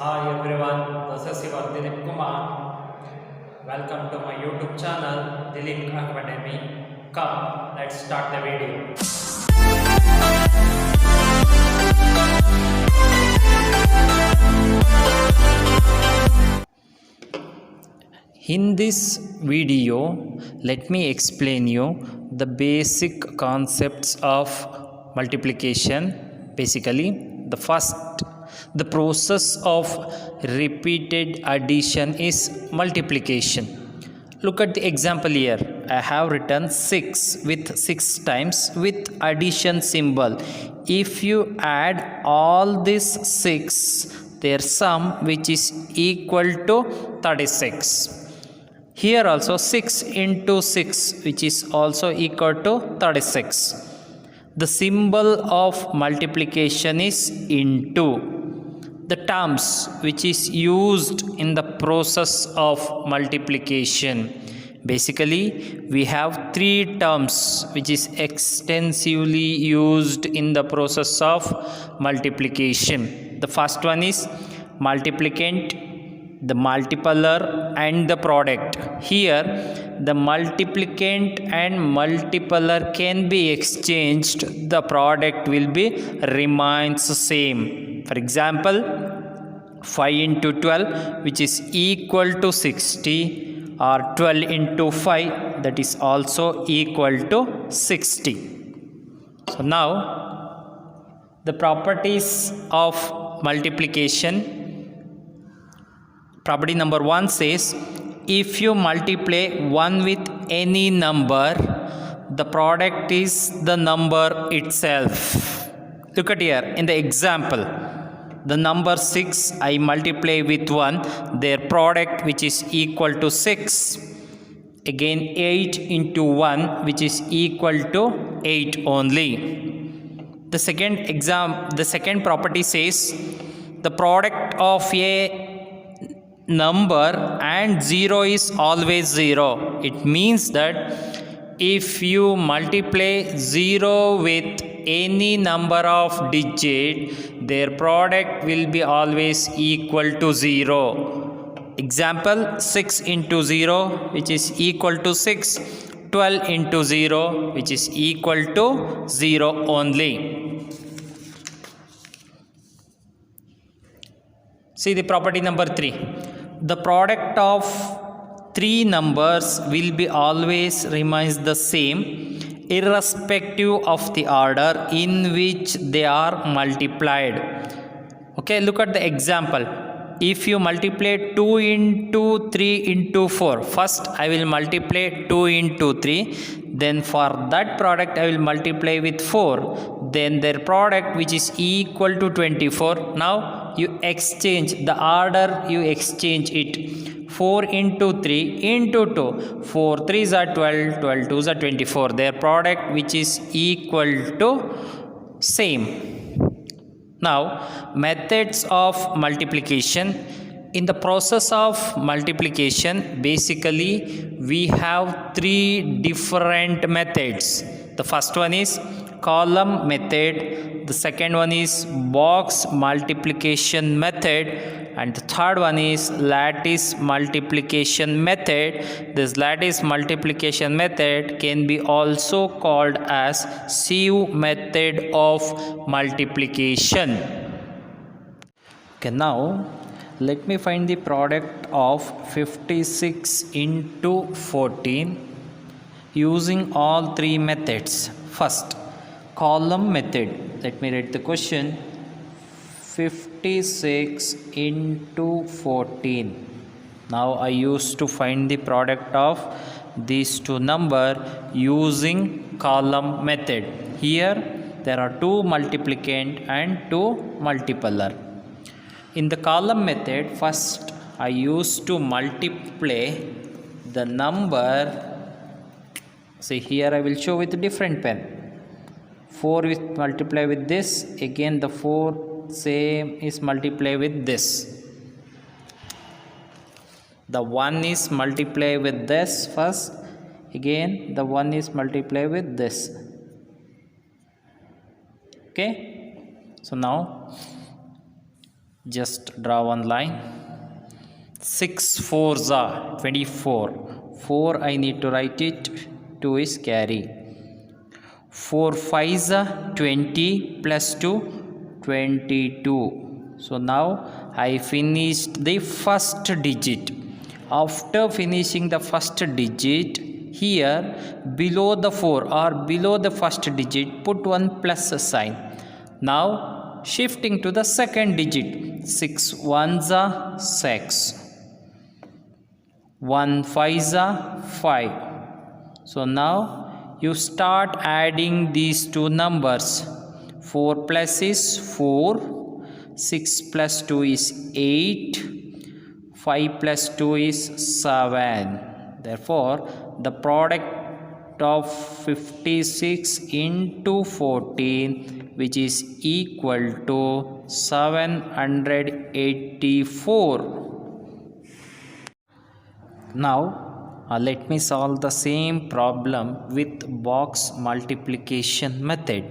Hi everyone, this is your Dilip Kumar. Welcome to my YouTube channel, Dilip Academy. Come, let's start the video. In this video, let me explain you the basic concepts of multiplication. Basically, the process of repeated addition is multiplication. Look at the example here. I have written 6 with 6 times with addition symbol. If you add all these 6, their sum which is equal to 36. Here also 6 into 6 which is also equal to 36. The symbol of multiplication is into. The terms which is used in the process of multiplication. Basically, we have 3 terms which is extensively used in the process of multiplication. The first one is multiplicand, the multiplier and the product. Here the multiplicand and multiplier can be exchanged, the product will be remains same. For example, 5 into 12 which is equal to 60, or 12 into 5 that is also equal to 60. So now the properties of multiplication. Property number 1 says, if you multiply 1 with any number, the product is the number itself. Look at here in the example, the number 6 I multiply with 1, their product which is equal to 6. Again 8 into 1 which is equal to 8 only. The second property says, the product of a number and 0 is always 0. It means that if you multiply 0 with any number of digit, their product will be always equal to 0. Example, 6 into 0 which is equal to 6, 12 into 0 which is equal to 0 only. See the property number 3. The product of 3 numbers will be always remains the same irrespective of the order in which they are multiplied. Okay, look at the example. If you multiply 2 into 3 into 4, first I will multiply 2 into 3, then for that product I will multiply with 4, then their product which is equal to 24. Now you exchange the order, you exchange it. 4 into 3 into 2, 4 3s are 12, 12 2s are 24. Their product which is equal to same. Now, methods of multiplication. In the process of multiplication, basically we have 3 different methods. The first one is column method, the second one is box multiplication method, and the third one is lattice multiplication method. This lattice multiplication method can be also called as sieve method of multiplication. Okay, now let me find the product of 56 into 14 using all 3 methods. First, column method. Let me write the question. 56 into 14. Now I used to find the product of these 2 numbers using column method. Here there are 2 multiplicand and 2 multiplier. In the column method, first I used to multiply the number. See here I will show with different pen. 4 is multiply with this, again the 4 same is multiply with this. The 1 is multiply with this first, again the 1 is multiply with this. Okay, so now Just draw one line. 6 4s are 24. 4 I need to write it. 2 is carry. 4 5s are 20 plus 2 22. So now I finished the first digit. After finishing the first digit, here below the 4 or below the first digit put one plus sign. Now shifting to the second digit. 6 1s are 6. 1 5s are 5. So now you start adding these two numbers. 4 plus is 4. 6 plus 2 is 8. 5 plus 2 is 7. Therefore, the product of 56 into 14, which is equal to 784. Now, let me solve the same problem with box multiplication method.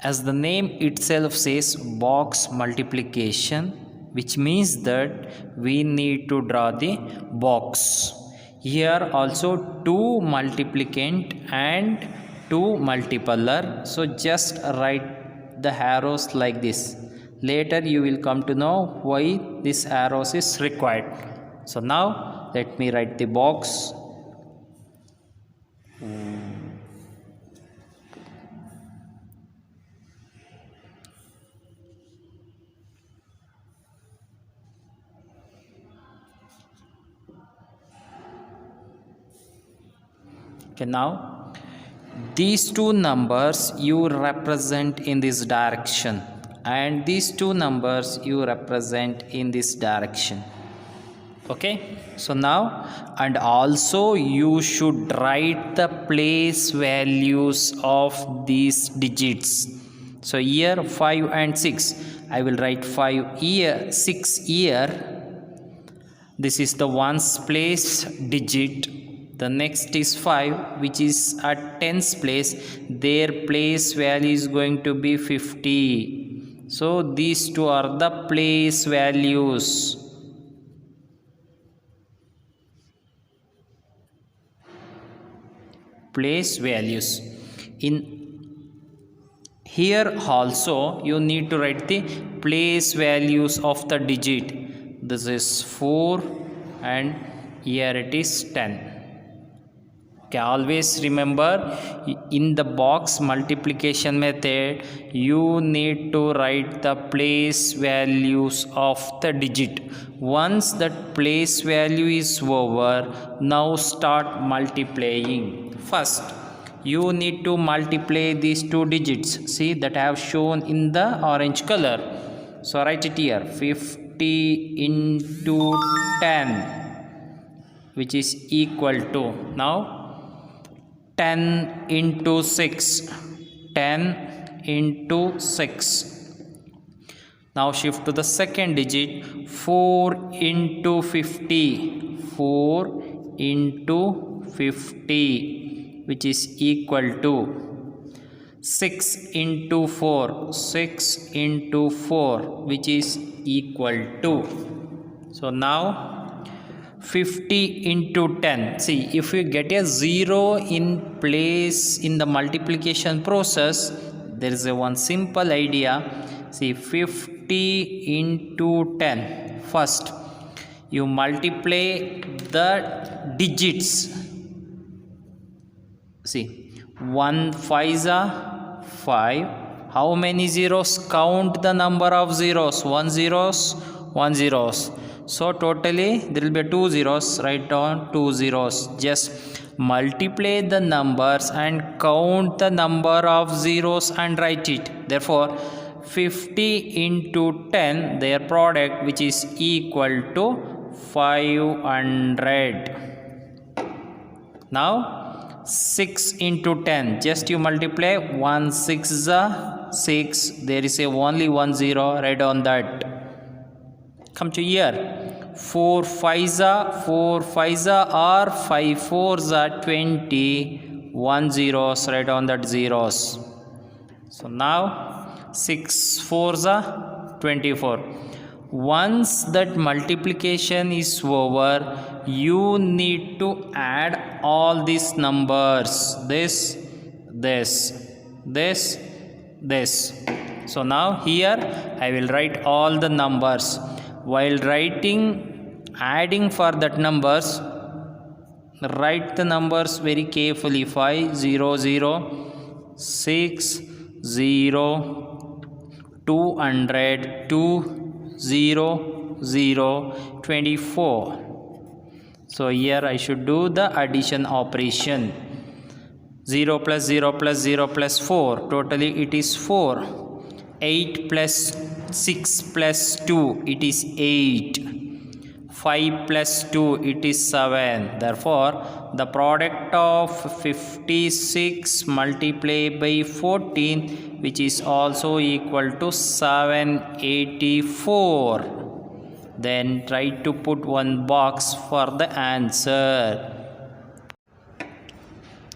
As the name itself says, box multiplication, which means that we need to draw the box. Here also 2 multiplicand and 2 multiplier. So just write the arrows like this. Later you will come to know why this arrows is required. So now let me write the box. Okay, now these two numbers you represent in this direction and these two numbers you represent in this direction. Okay, so now and also you should write the place values of these digits. So here 5 and 6, I will write 5 here, 6 here. This is the ones place digit. The next is 5, which is at tens place. Their place value is going to be 50. So these two are the place values. Place values. In here also you need to write the place values of the digit. This is 4 and here it is 10. Okay, always remember in the box multiplication method you need to write the place values of the digit. Once that place value is over, now start multiplying. First you need to multiply these two digits. See that I have shown in the orange color. So write it here, 50 into 10, which is equal to, now 10 into 6, 10 into 6. Now shift to the second digit, 4 into 50, 4 into 50, which is equal to 6 into 4, 6 into 4, which is equal to. So now 50 into 10. See, if you get a 0 in place in the multiplication process, there is a one simple idea. See, 50 into 10. First, you multiply the digits. See, 1 5s are 5. How many zeros? Count the number of zeros. 1 zeros, 1 zeros. So totally there will be 2 zeros. Write down 2 zeros. Just multiply the numbers and count the number of zeros and write it. Therefore 50 into 10, their product, which is equal to 500. Now 6 into 10, just you multiply. 1 6 is 6. There is only 1 0. Write on that. Come to here. 4 5s are 4 5s are 5 4s are 20. 1 zeros. Write on that zeros. So now 6 4s are 24. Once that multiplication is over, you need to add all these numbers, this. So now here I will write all the numbers. While adding for that numbers, write the numbers very carefully. 5 0 0 6 0 200 2 0 0 24. So here I should do the addition operation. 0 plus 0 plus 0 plus 4, totally it is 4. 8 plus 6 plus 2, it is 8. 5 plus 2, it is 7. Therefore the product of 56 multiplied by 14, which is also equal to 784. Then try to put one box for the answer.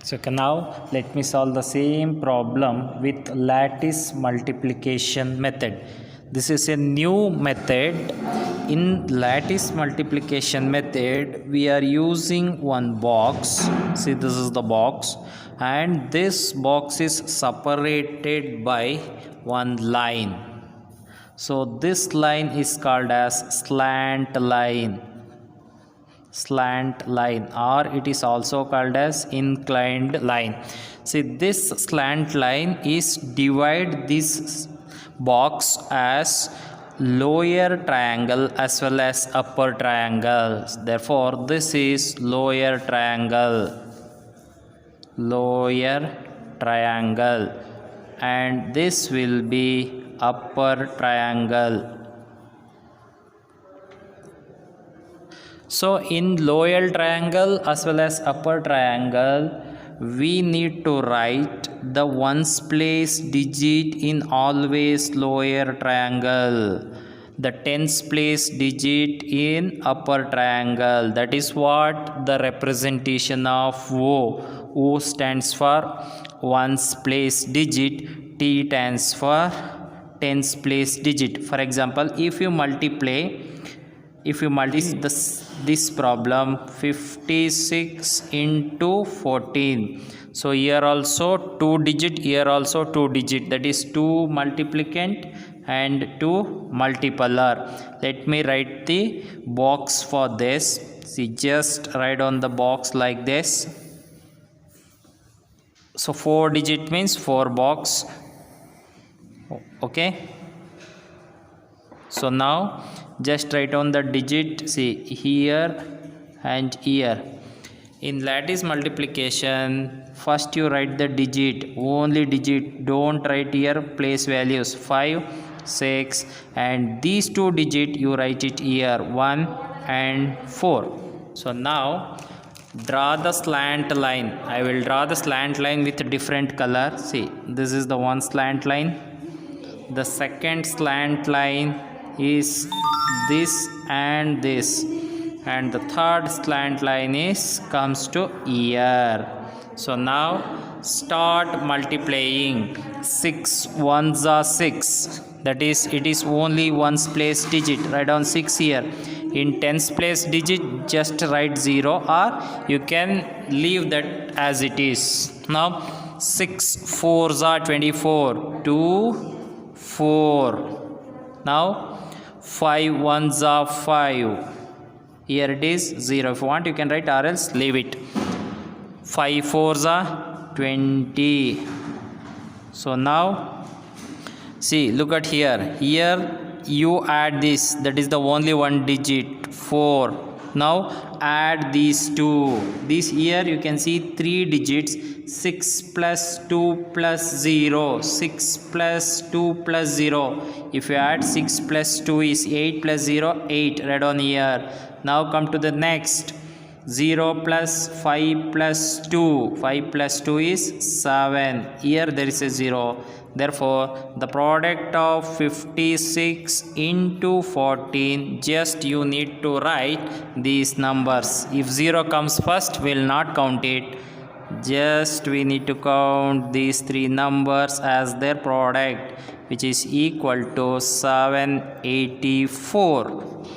So now let me solve the same problem with lattice multiplication method. This is a new method. In lattice multiplication method, we are using one box. See, this is the box, and this box is separated by one line. So this line is called as slant line, or it is also called as inclined line. See, this slant line is divide this box as lower triangle as well as upper triangle. Therefore this is lower triangle, and this will be upper triangle. So in lower triangle as well as upper triangle, we need to write the ones place digit in always lower triangle, the tens place digit in upper triangle. That is what the representation of O. O stands for ones place digit, T stands for tens place digit. For example, if you multiply this problem 56 into 14, so here also 2 digit, here also 2 digit, that is 2 multiplicand and 2 multiplier. Let me write the box for this. See, just write on the box like this. So 4 digit means 4 box. Okay, so now just write on the digit. See, here and here. In lattice multiplication, first you write the digit, only digit, don't write here place values. 5 6, and these 2 digit you write it here, 1 and 4. So now draw the slant line. I will draw the slant line with a different color. See, this is the one slant line. The second slant line is this and this, and the third slant line is comes to here. So now start multiplying. 6 ones are 6, that is it is only ones place digit, write down 6 here. In tens place digit, just write 0, or you can leave that as it is. Now 6 4s are 24, 2 4. Now 5 ones are 5, here it is 0. If you want you can write, or else leave it. 5 4s are 20. So now see, look at here you add this, that is the only one digit, 4. Now add these two. This here you can see 3 digits. 6 plus 2 plus 0, 6 plus 2 plus 0. If you add 6 plus 2 is 8 plus 0, 8, read on here. Now come to the next. 0 plus 5 plus 2, 5 plus 2 is 7. Here there is a 0. Therefore the product of 56 into 14, just you need to write these numbers. If 0 comes first, will not count it. Just we need to count these three numbers as their product, which is equal to 784.